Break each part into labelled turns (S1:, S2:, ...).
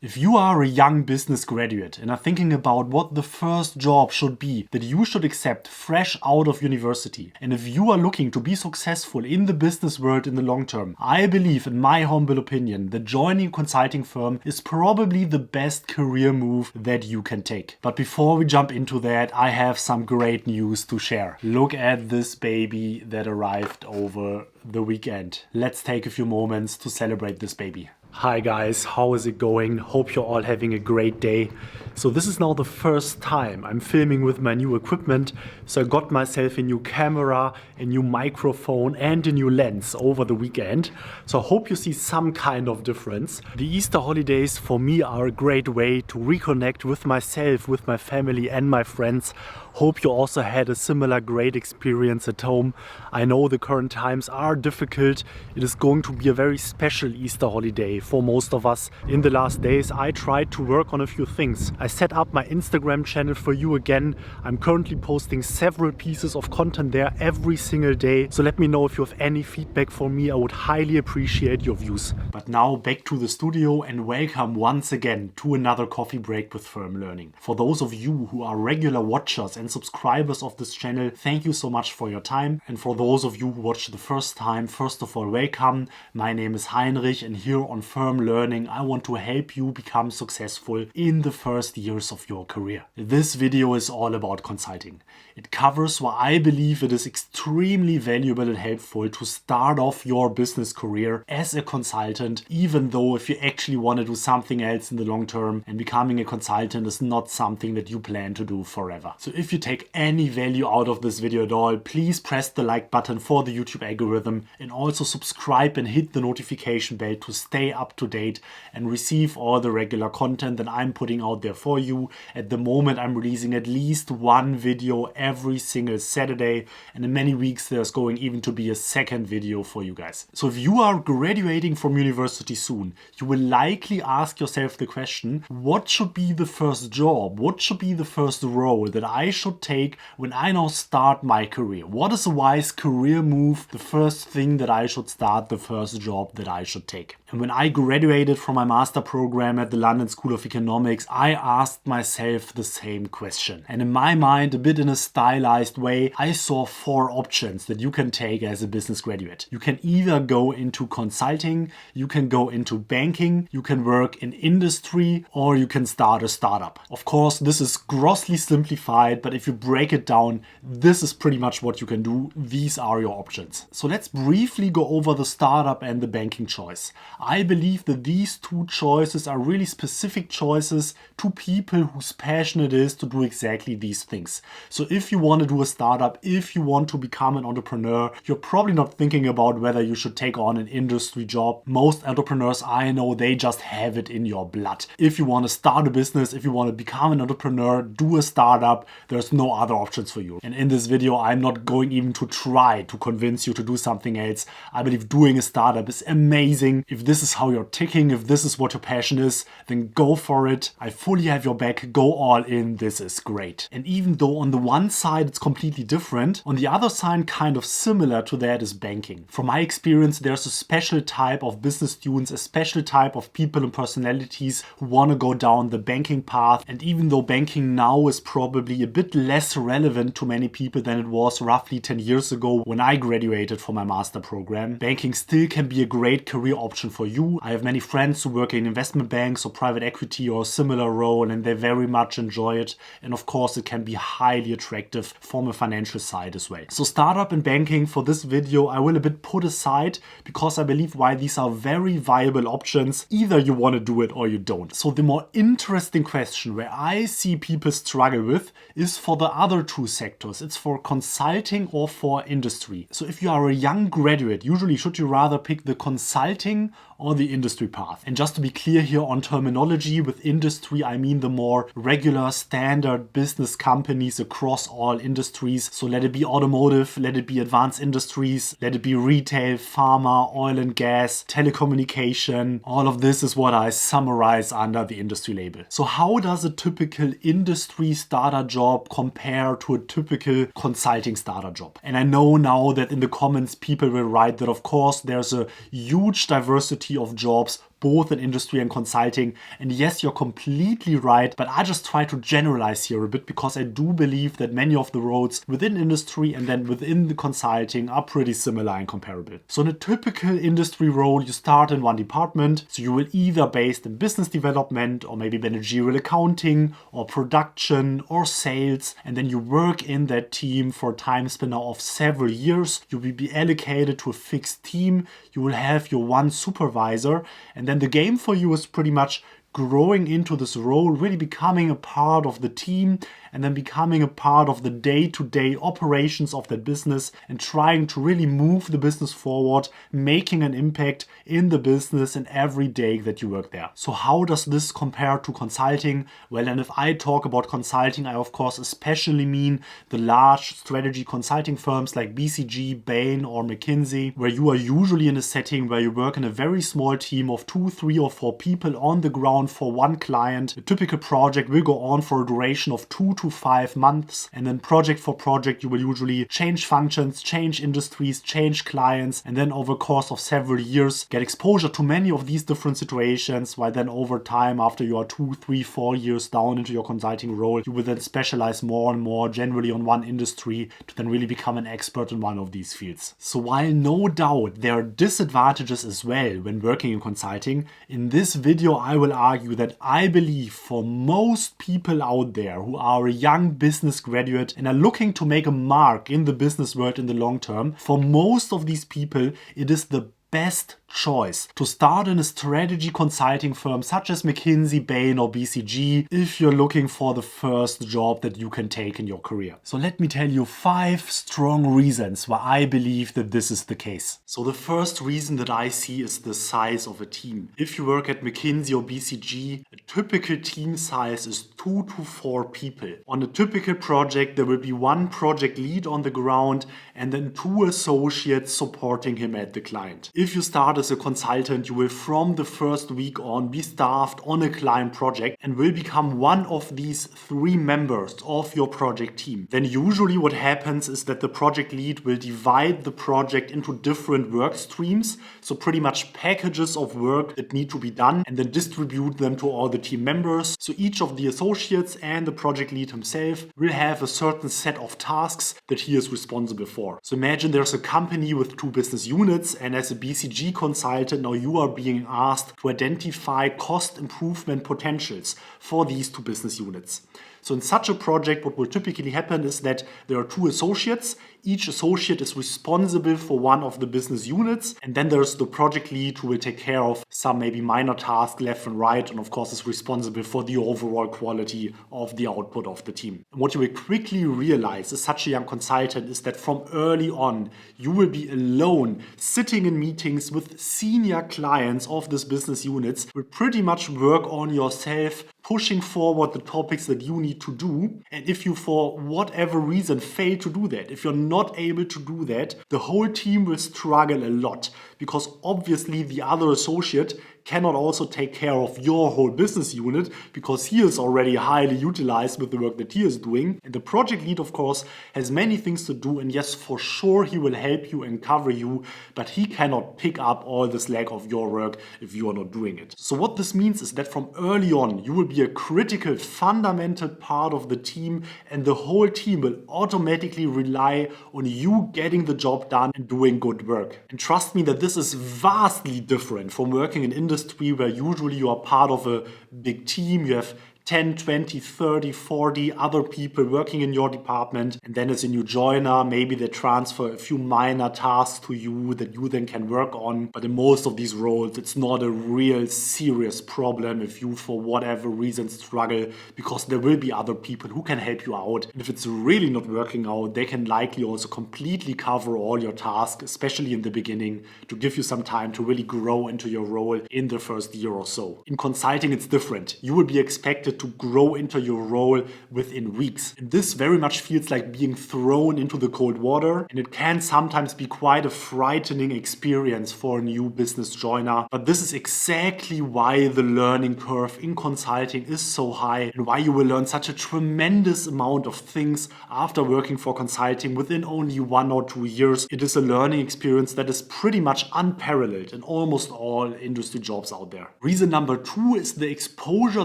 S1: If you are a young business graduate and are thinking about what the first job should be that you should accept fresh out of university, and if you are looking to be successful in the business world in the long term, I believe, in my humble opinion, that joining a consulting firm is probably the best career move that you can take. But before we jump into that, I have some great news to share. Look at this baby that arrived over the weekend. Let's take a few moments to celebrate this baby. Hi guys, how is it going? Hope you're all having a great day. So this is now the first time I'm filming with my new equipment. So I got myself a new camera, a new microphone and a new lens over the weekend. So I hope you see some kind of difference. The Easter holidays for me are a great way to reconnect with myself, with my family and my friends. Hope you also had a similar great experience at home. I know the current times are difficult. It is going to be a very special Easter holiday for most of us. In the last days, I tried to work on a few things. I set up my Instagram channel for you again. I'm currently posting several pieces of content there every single day. So let me know if you have any feedback for me. I would highly appreciate your views. But now back to the studio and welcome once again to another coffee break with Firm Learning. For those of you who are regular watchers and subscribers of this channel, thank you so much for your time. And for those of you who watch the first time, first of all, welcome. My name is Heinrich and here on Firm Learning, I want to help you become successful in the first years of your career. This video is all about consulting. It covers why I believe it is extremely valuable and helpful to start off your business career as a consultant, even though if you actually want to do something else in the long term and becoming a consultant is not something that you plan to do forever. So if you take any value out of this video at all, please press the like button for the YouTube algorithm and also subscribe and hit the notification bell to stay up to date and receive all the regular content that I'm putting out there for you. At the moment, I'm releasing at least one video every single Saturday, and in many weeks there's going even to be a second video for you guys. So if you are graduating from university soon, you will likely ask yourself the question, what should be the first job? What should be the first role that I should take when I now start my career? What is a wise career move? The first thing that I should start, the first job that I should take. And when I graduated from my master program at the London School of Economics, I asked myself the same question. And in my mind, a bit in a stylized way, I saw four options that you can take as a business graduate. You can either go into consulting, you can go into banking, you can work in industry, or you can start a startup. Of course, this is grossly simplified, but if you break it down, this is pretty much what you can do. These are your options. So let's briefly go over the startup and the banking choice. I believe that these two choices are really specific choices to people whose passion it is to do exactly these things. So if you want to do a startup, if you want to become an entrepreneur, you're probably not thinking about whether you should take on an industry job. Most entrepreneurs I know, they just have it in your blood. If you want to start a business, if you want to become an entrepreneur, do a startup, there's no other options for you. And in this video, I'm not going even to try to convince you to do something else. I believe doing a startup is amazing. If this is how you're ticking, if this is what your passion is, then go for it. I fully have your back. Go all in. This is great. And even though on the one side it's completely different, on the other side kind of similar to that is banking. From my experience, there's a special type of business students, a special type of people and personalities who want to go down the banking path. And even though banking now is probably a bit less relevant to many people than it was roughly 10 years ago when I graduated from my master program, banking still can be a great career option for you. I have many friends who work in investment banks or private equity or a similar role, and they very much enjoy it. And of course, it can be highly attractive from a financial side as well. So startup and banking for this video, I will a bit put aside because I believe why these are very viable options. Either you want to do it or you don't. So the more interesting question where I see people struggle with is for the other two sectors. It's for consulting or for industry. So if you are a young graduate, usually should you rather pick the consulting or the industry path? And just to be clear here on terminology, with industry I mean the more regular standard business companies across all industries. So let it be automotive, let it be advanced industries, let it be retail, pharma, oil and gas, telecommunication. All of this is what I summarize under the industry label. So how does a typical industry starter job compare to a typical consulting starter job? And I know now that in the comments people will write that of course there's a huge diversity of jobs both in industry and consulting. And yes, you're completely right, but I just try to generalize here a bit because I do believe that many of the roles within industry and then within the consulting are pretty similar and comparable. So in a typical industry role, you start in one department. So you will either based in business development or maybe managerial accounting or production or sales. And then you work in that team for a time span of several years. You will be allocated to a fixed team. You will have your one supervisor. And then the game for you is pretty much growing into this role, really becoming a part of the team and then becoming a part of the day-to-day operations of that business and trying to really move the business forward, making an impact in the business in every day that you work there. So how does this compare to consulting? Well, and if I talk about consulting, I of course especially mean the large strategy consulting firms like BCG, Bain or McKinsey, where you are usually in a setting where you work in a very small team of 2, 3 or 4 people on the ground for one client. A typical project will go on for a duration of 2 to 5 months, and then project for project you will usually change functions, change industries, change clients, and then over the course of several years get exposure to many of these different situations, while then over time, after you are 2, 3, 4 years down into your consulting role, you will then specialize more and more generally on one industry to then really become an expert in one of these fields. So while no doubt there are disadvantages as well when working in consulting, in this video I will argue that I believe for most people out there who are a young business graduate and are looking to make a mark in the business world in the long term, for most of these people it is the best choice to start in a strategy consulting firm such as McKinsey, Bain or BCG if you're looking for the first job that you can take in your career. So let me tell you 5 strong reasons why I believe that this is the case. So the first reason that I see is the size of a team. If you work at McKinsey or BCG, a typical team size is 2 to 4 people. On a typical project, there will be one project lead on the ground and then 2 associates supporting him at the client. If you start as a consultant, you will from the first week on be staffed on a client project and will become one of these 3 members of your project team. Then usually what happens is that the project lead will divide the project into different work streams, so pretty much packages of work that need to be done, and then distribute them to all the team members. So each of the associates and the project lead himself will have a certain set of tasks that he is responsible for. So imagine there's a company with 2 business units, and as a BCG consultant, now you are being asked to identify cost improvement potentials for these 2 business units. So in such a project, what will typically happen is that there are 2 associates. Each associate is responsible for one of the business units, and then there's the project lead who will take care of some maybe minor tasks left and right, and of course is responsible for the overall quality of the output of the team. And what you will quickly realize as such a young consultant is that from early on, you will be alone sitting in meetings with senior clients of this business units, will pretty much work on yourself, pushing forward the topics that you need to do. And if you for whatever reason fail to do that, if you're not able to do that, the whole team will struggle a lot, because obviously the other associate cannot also take care of your whole business unit because he is already highly utilized with the work that he is doing. And the project lead, of course, has many things to do. And yes, for sure, he will help you and cover you, but he cannot pick up all the slack of your work if you are not doing it. So what this means is that from early on, you will be a critical, fundamental part of the team, and the whole team will automatically rely on you getting the job done and doing good work. And trust me that this is vastly different from working in industry where usually you are part of a big team. You have 10, 20, 30, 40 other people working in your department, and then as a new joiner, maybe they transfer a few minor tasks to you that you then can work on. But in most of these roles, it's not a real serious problem if you for whatever reason struggle, because there will be other people who can help you out. And if it's really not working out, they can likely also completely cover all your tasks, especially in the beginning, to give you some time to really grow into your role in the first year or so. In consulting, it's different. You will be expected to grow into your role within weeks. And this very much feels like being thrown into the cold water, and it can sometimes be quite a frightening experience for a new business joiner. But this is exactly why the learning curve in consulting is so high and why you will learn such a tremendous amount of things after working for consulting within only 1 or 2 years. It is a learning experience that is pretty much unparalleled in almost all industry jobs out there. Reason number 2 is the exposure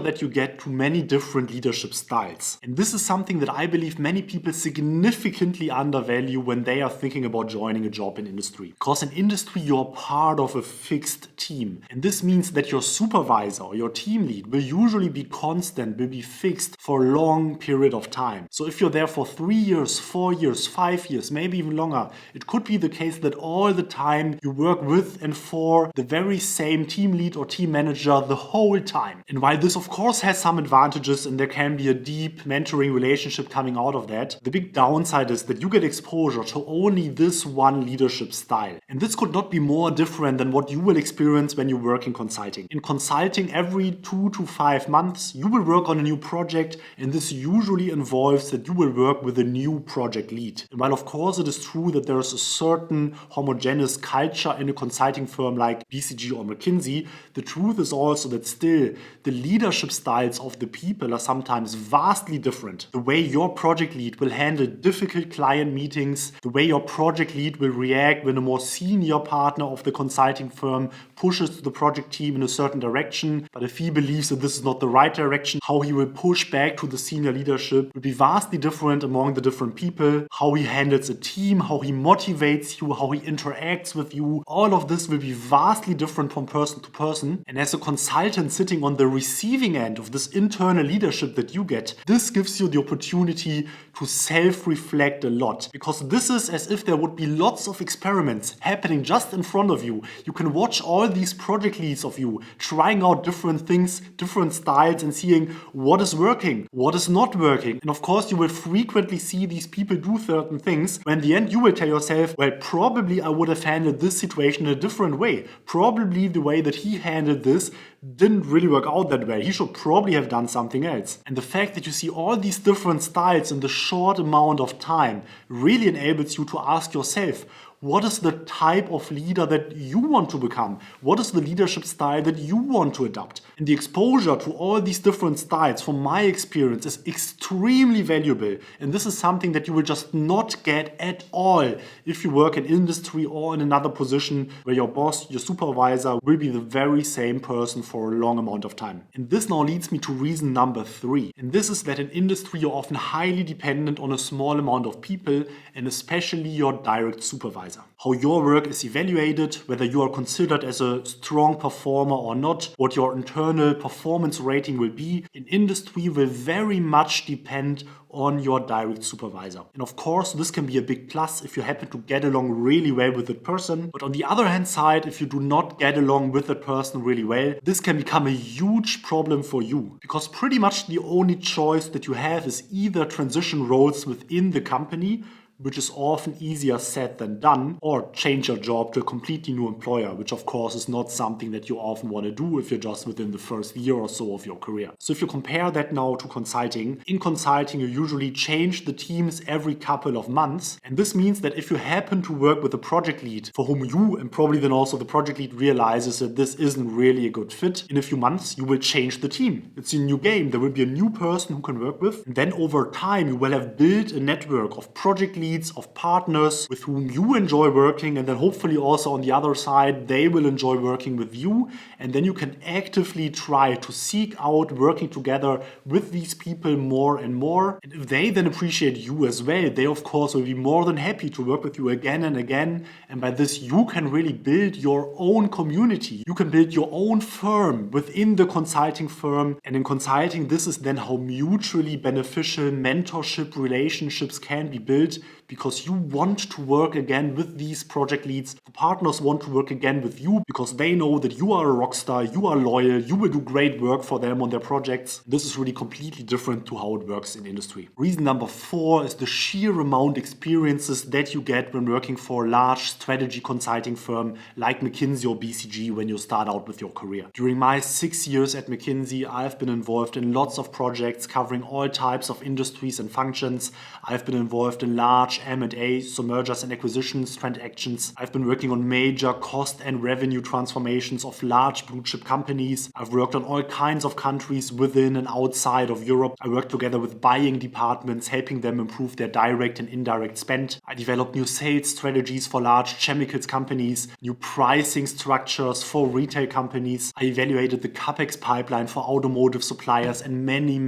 S1: that you get to many different leadership styles. And this is something that I believe many people significantly undervalue when they are thinking about joining a job in industry. Because in industry, you're part of a fixed team. And this means that your supervisor or your team lead will usually be constant, will be fixed for a long period of time. So if you're there for 3 years, 4 years, 5 years, maybe even longer, it could be the case that all the time you work with and for the very same team lead or team manager the whole time. And while this of course has some advantages and there can be a deep mentoring relationship coming out of that, the big downside is that you get exposure to only this one leadership style. And this could not be more different than what you will experience when you work in consulting. In consulting, every 2 to 5 months, you will work on a new project, and this usually involves that you will work with a new project lead. And while of course it is true that there is a certain homogeneous culture in a consulting firm like BCG or McKinsey, the truth is also that still the leadership styles of the people are sometimes vastly different. The way your project lead will handle difficult client meetings, the way your project lead will react when a more senior partner of the consulting firm pushes the project team in a certain direction, but if he believes that this is not the right direction, how he will push back to the senior leadership will be vastly different among the different people. How he handles a team, how he motivates you, how he interacts with you, all of this will be vastly different from person to person. And as a consultant sitting on the receiving end of this internal leadership that you get, this gives you the opportunity to self-reflect a lot, because this is as if there would be lots of experiments happening just in front of you. You can watch all these project leads of you trying out different things, different styles, and seeing what is working, what is not working. And of course you will frequently see these people do certain things when in the end you will tell yourself, well, probably I would have handled this situation in a different way. Probably the way that he handled this didn't really work out that well. He should probably have done something else. And the fact that you see all these different styles in the short amount of time really enables you to ask yourself, what is the type of leader that you want to become? What is the leadership style that you want to adopt? And the exposure to all these different styles, from my experience, is extremely valuable. And this is something that you will just not get at all if you work in industry or in another position where your boss, your supervisor, will be the very same person for a long amount of time. And this now leads me to reason number 3. And this is that in industry you're often highly dependent on a small amount of people, and especially your direct supervisor. How your work is evaluated, whether you are considered as a strong performer or not, what your internal performance rating will be in industry will very much depend on your direct supervisor. And of course, this can be a big plus if you happen to get along really well with that person. But on the other hand side, if you do not get along with that person really well, this can become a huge problem for you, because pretty much the only choice that you have is either transition roles within the company, which is often easier said than done, or change your job to a completely new employer, which of course is not something that you often want to do if you're just within the first year or so of your career. So if you compare that now to consulting, in consulting you usually change the teams every couple of months, and this means that if you happen to work with a project lead for whom you and probably then also the project lead realizes that this isn't really a good fit, in a few months you will change the team. It's a new game. There will be a new person who can work with, and then over time you will have built a network of project leads, of partners with whom you enjoy working, and then hopefully also on the other side they will enjoy working with you, and then you can actively try to seek out working together with these people more and more. And if they then appreciate you as well, they of course will be more than happy to work with you again and again, and by this you can really build your own community. You can build your own firm within the consulting firm, and in consulting this is then how mutually beneficial mentorship relationships can be built, because you want to work again with these project leads. The partners want to work again with you because they know that you are a rock star, you are loyal, you will do great work for them on their projects. This is really completely different to how it works in industry. Reason number 4 is the sheer amount of experiences that you get when working for a large strategy consulting firm like McKinsey or BCG when you start out with your career. During my 6 years at McKinsey, I've been involved in lots of projects covering all types of industries and functions. I've been involved in large M&A, so mergers and acquisitions, transactions. I've been working on major cost and revenue transformations of large blue chip companies. I've worked on all kinds of countries within and outside of Europe. I worked together with buying departments, helping them improve their direct and indirect spend. I developed new sales strategies for large chemicals companies, new pricing structures for retail companies. I evaluated the CapEx pipeline for automotive suppliers and many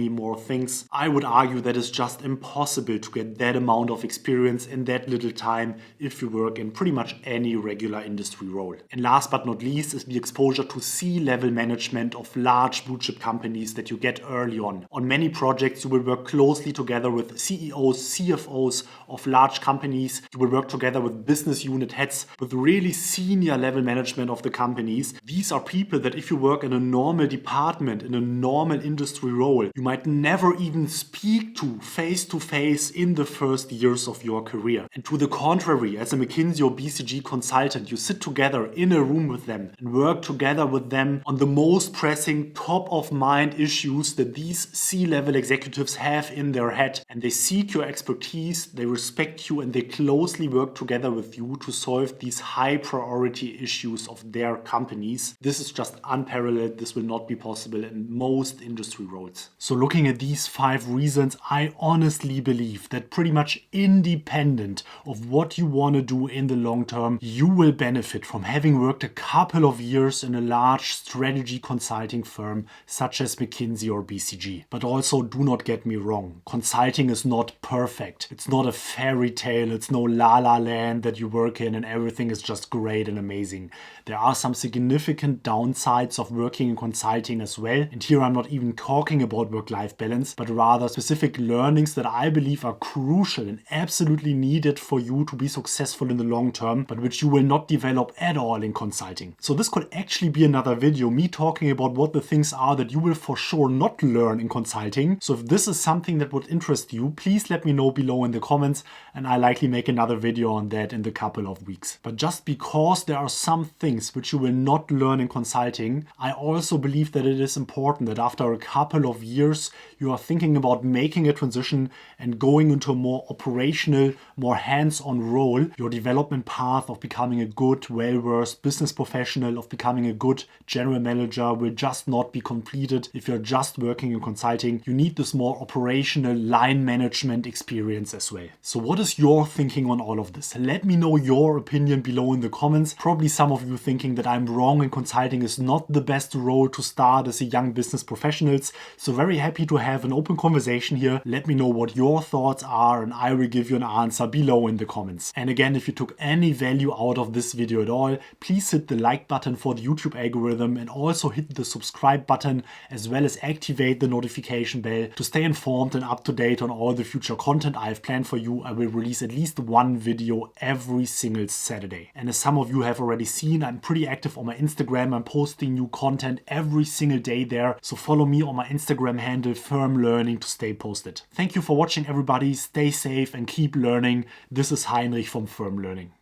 S1: more things. I would argue that it's just impossible to get that amount of experience in that little time if you work in pretty much any regular industry role. And last but not least is the exposure to C-level management of large blue chip companies that you get early on. On many projects, you will work closely together with CEOs, CFOs of large companies. You will work together with business unit heads, with really senior level management of the companies. These are people that if you work in a normal department, in a normal industry role, you might never even speak to face in the first years of your career. And to the contrary, as a McKinsey or BCG consultant, you sit together in a room with them and work together with them on the most pressing, top of mind issues that these C-level executives have in their head. And they seek your expertise, they respect you, and they closely work together with you to solve these high priority issues of their companies. This is just unparalleled. This will not be possible in most industry roles. So looking at these 5 reasons, I honestly believe that pretty much independent of what you want to do in the long term, you will benefit from having worked a couple of years in a large strategy consulting firm such as McKinsey or BCG. But also, do not get me wrong, consulting is not perfect. It's not a fairy tale, it's no la la land that you work in and everything is just great and amazing. There are some significant downsides of working in consulting as well. And here I'm not even talking about work-life balance, but rather specific learnings that I believe are crucial and absolutely needed for you to be successful in the long term, but which you will not develop at all in consulting. So this could actually be another video, me talking about what the things are that you will for sure not learn in consulting. So if this is something that would interest you, please let me know below in the comments, and I'll likely make another video on that in the couple of weeks. But just because there are some things which you will not learn in consulting, I also believe that it is important that after a couple of years you are thinking about making a transition and going into a more operational, more hands-on role. Your development path of becoming a good, well-versed business professional, of becoming a good general manager will just not be completed if you're just working in consulting. You need this more operational line management experience as well. So what is your thinking on all of this? Let me know your opinion below in the comments. Probably some of you thinking that I'm wrong and consulting is not the best role to start as a young business professionals. So very happy to have an open conversation here. Let me know what your thoughts are and I will give you an answer below in the comments. And again, if you took any value out of this video at all, please hit the like button for the YouTube algorithm and also hit the subscribe button as well as activate the notification bell to stay informed and up to date on all the future content I have planned for you. I will release at least one video every single Saturday. And as some of you have already seen, I'm pretty active on my Instagram. I'm posting new content every single day there. So follow me on my Instagram handle, Firm Learning, to stay posted. Thank you for watching, everybody. Stay safe and keep learning. This is Heinrich from Firm Learning.